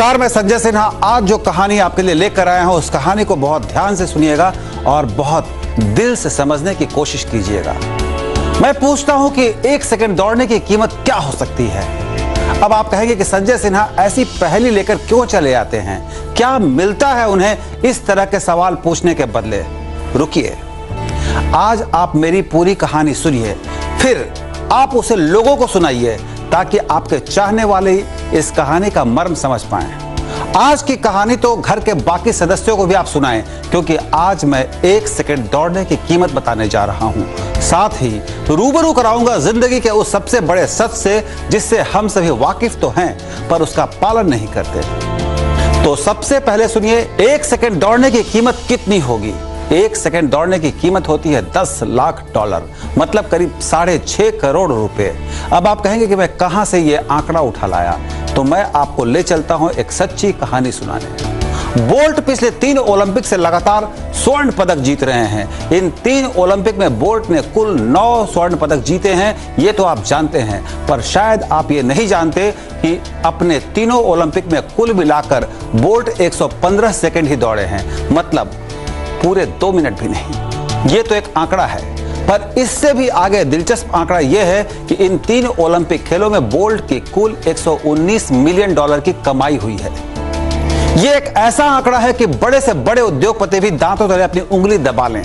नमस्कार, मैं संजय सिन्हा। आज जो कहानी आपके लिए लेकर आया हूं, उस कहानी को बहुत ध्यान से सुनिएगा और बहुत दिल से समझने की कोशिश कीजिएगा। मैं पूछता हूं कि 1 सेकंड दौड़ने की कीमत क्या हो सकती है। अब आप कहेंगे कि संजय सिन्हा ऐसी पहेली लेकर क्यों चले आते हैं, क्या मिलता है उन्हें इस तरह के सवाल पूछने के बदले। रुकिए, आज आप मेरी पूरी कहानी सुनिए, फिर आप उसे लोगों को सुनाइए ताकि आपके चाहने वाले इस कहानी का मर्म समझ पाएं। आज की कहानी तो घर के बाकी सदस्यों को भी आप सुनाएं, क्योंकि आज मैं 1 सेकंड दौड़ने की कीमत बताने जा रहा हूं। साथ ही रूबरू कराऊंगा जिंदगी के उस सबसे बड़े सच से जिससे हम सभी वाकिफ तो हैं, पर उसका पालन नहीं करते। तो सबसे पहले सुनिए, 1 सेकंड दौड़ने की कीमत कितनी होगी। 1 सेकंड दौड़ने की कीमत होती है $10 लाख, मतलब करीब 6.5 करोड़ रुपए। अब आप कहेंगे कि मैं कहां से ये आंकड़ा उठा लाया, तो मैं आपको ले चलता हूं एक सच्ची कहानी सुनाने। बोल्ट पिछले 3 ओलंपिक से लगातार स्वर्ण पदक जीत रहे हैं। इन 3 ओलंपिक में बोल्ट ने कुल 9 स्वर्ण पदक जीते हैं, ये तो आप जानते हैं, पर शायद आप ये नहीं जानते कि अपने तीनों ओलंपिक में कुल मिलाकर बोल्ट 115 सेकंड ही दौड़े हैं, मतलब पूरे 2 मिनट भी नहीं। ये तो एक आंकड़ा है, पर इससे भी आगे दिलचस्प आंकड़ा यह है कि इन 3 ओलंपिक खेलों में बोल्ट की कुल $119 मिलियन की कमाई हुई है। यह एक ऐसा आंकड़ा है कि बड़े से बड़े उद्योगपति भी दांतों तले अपनी उंगली दबा लें।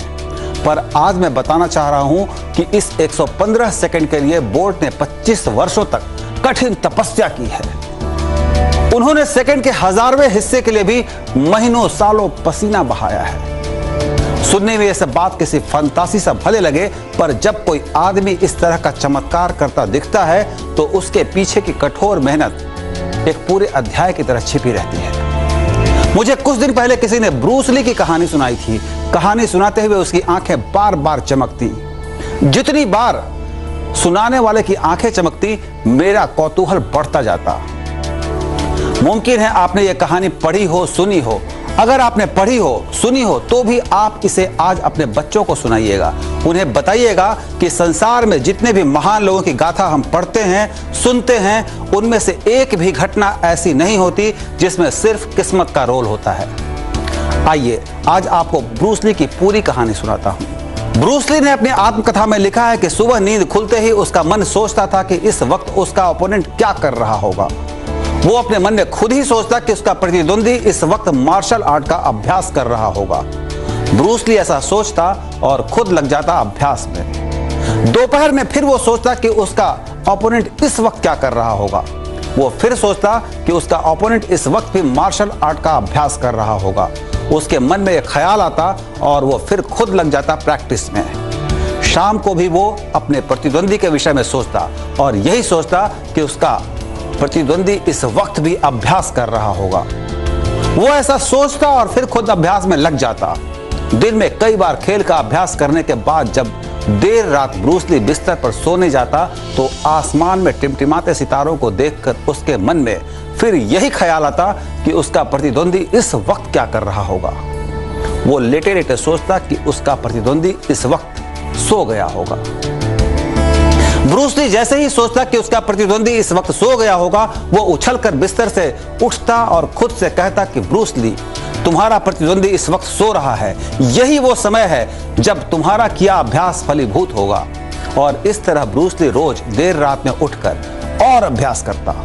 पर आज मैं बताना चाह रहा हूं कि इस 115 सेकंड के लिए बोल्ट ने 25 वर्षों तक कठिन तपस्या की है। उन्होंने सेकंड के 1000वें हिस्से के लिए भी महीनों सालों पसीना बहाया है। सुनने में यह सब बात किसी फंतासी सा भले लगे, पर जब कोई आदमी इस तरह का चमत्कार करता दिखता है तो उसके पीछे की कठोर मेहनत एक पूरे अध्याय की तरह छिपी रहती है। मुझे कुछ दिन पहले किसी ने ब्रूस ली की कहानी सुनाई थी। कहानी सुनाते हुए उसकी आंखें बार बार चमकती। जितनी बार सुनाने वाले की आंखें चमकती, मेरा कौतूहल बढ़ता जाता। मुमकिन है आपने ये कहानी पढ़ी हो, सुनी हो। अगर आपने पढ़ी हो, सुनी हो, तो भी आप इसे आज अपने बच्चों को सुनाइएगा। उन्हें बताइएगा कि संसार में जितने भी महान लोगों की गाथा हम पढ़ते हैं, सुनते हैं, उनमें से एक भी घटना ऐसी नहीं होती जिसमें सिर्फ किस्मत का रोल होता है। आइए आज आपको ब्रूस ली की पूरी कहानी सुनाता हूं। ब्रूस ली ने अपनी आत्मकथा में लिखा है कि सुबह नींद खुलते ही उसका मन सोचता था कि इस वक्त उसका ओपोनेंट क्या कर रहा होगा। वो अपने मन में खुद ही सोचता कि उसका प्रतिद्वंदी इस वक्त मार्शल आर्ट का अभ्यास कर रहा होगा। ब्रूस ली ऐसा सोचता और खुद लग जाता अभ्यास में। दोपहर में फिर वो सोचता कि उसका ओपोनेंट इस वक्त क्या कर रहा होगा। वो फिर सोचता कि उसका ओपोनेंट इस वक्त भी मार्शल आर्ट का अभ्यास कर रहा होगा। उसके मन में एक ख्याल आता और वो फिर खुद लग जाता प्रैक्टिस में। शाम को भी वो अपने प्रतिद्वंदी के विषय में सोचता और यही सोचता कि उसका प्रतिद्वंदी इस वक्त भी अभ्यास कर रहा होगा। वो ऐसा सोचता और फिर खुद अभ्यास में लग जाता। दिन में कई बार खेल का अभ्यास करने के बाद जब देर रात ब्रूस ली बिस्तर पर सोने जाता तो आसमान में टिमटिमाते सितारों को देखकर उसके मन में फिर यही ख्याल आता कि उसका प्रतिद्वंदी इस वक्त क्या कर रहा होगा। वो लेटे लेटे सोचता कि उसका प्रतिद्वंदी इस वक्त सो गया होगा। ब्रूस ली जैसे ही सोचता कि उसका प्रतिद्वंदी इस वक्त सो गया होगा, वो उछलकर बिस्तर से उठता और खुद से कहता कि ब्रूस ली, तुम्हारा प्रतिद्वंदी इस वक्त सो रहा है। यही वो समय है जब तुम्हारा किया अभ्यास फलीभूत होगा। और इस तरह ब्रूस ली रोज देर रात में उठकर और अभ्यास करता।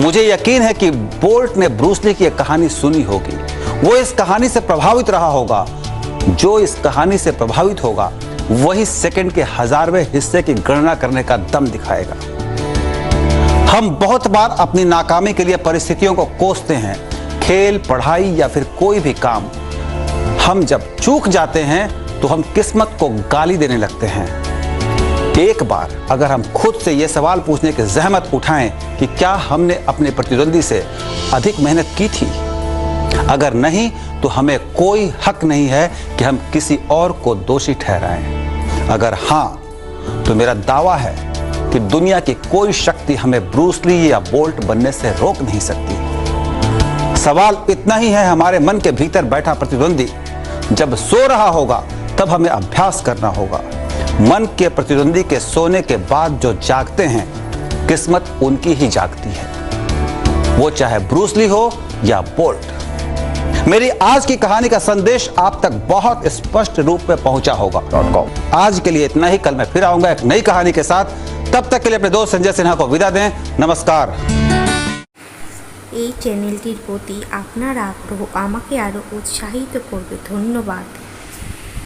मुझे यकीन है कि बोल्ट ने ब्रूस ली की एक कहानी सुनी होगी। वो इस कहानी से प्रभावित रहा होगा। जो इस कहानी से प्रभावित होगा वही सेकंड के 1000वें हिस्से की गणना करने का दम दिखाएगा। हम बहुत बार अपनी नाकामी के लिए परिस्थितियों को कोसते हैं। खेल, पढ़ाई या फिर कोई भी काम। हम जब चूक जाते हैं तो हम किस्मत को गाली देने लगते हैं। एक बार अगर हम खुद से यह सवाल पूछने की जहमत उठाएं कि क्या हमने अपने प्रतिद्वंदी से अधिक मेहनत की थी? अगर नहीं, तो हमें कोई हक नहीं है कि हम किसी और को दोषी ठहराएं। अगर हाँ, तो मेरा दावा है कि दुनिया की कोई शक्ति हमें ब्रूस ली या बोल्ट बनने से रोक नहीं सकती। सवाल इतना ही है, हमारे मन के भीतर बैठा प्रतिद्वंदी जब सो रहा होगा तब हमें अभ्यास करना होगा। मन के प्रतिद्वंदी के सोने के बाद जो जागते हैं, किस्मत उनकी ही जागती है। वो चाहे ब्रूस ली हो या बोल्ट। मेरी आज की कहानी का संदेश आप तक बहुत स्पष्ट रूप में पहुंचा होगा। आज के लिए इतना ही। कल मैं फिर आऊंगा एक नई कहानी के साथ। तब तक के लिए अपने दोस्त संजय सिन्हा को विदा दें। नमस्कार। এই চ্যানেলটির প্রতি আপনার আগ্রহ আমাকে আরও উৎসাহিত করবে। ধন্যবাদ।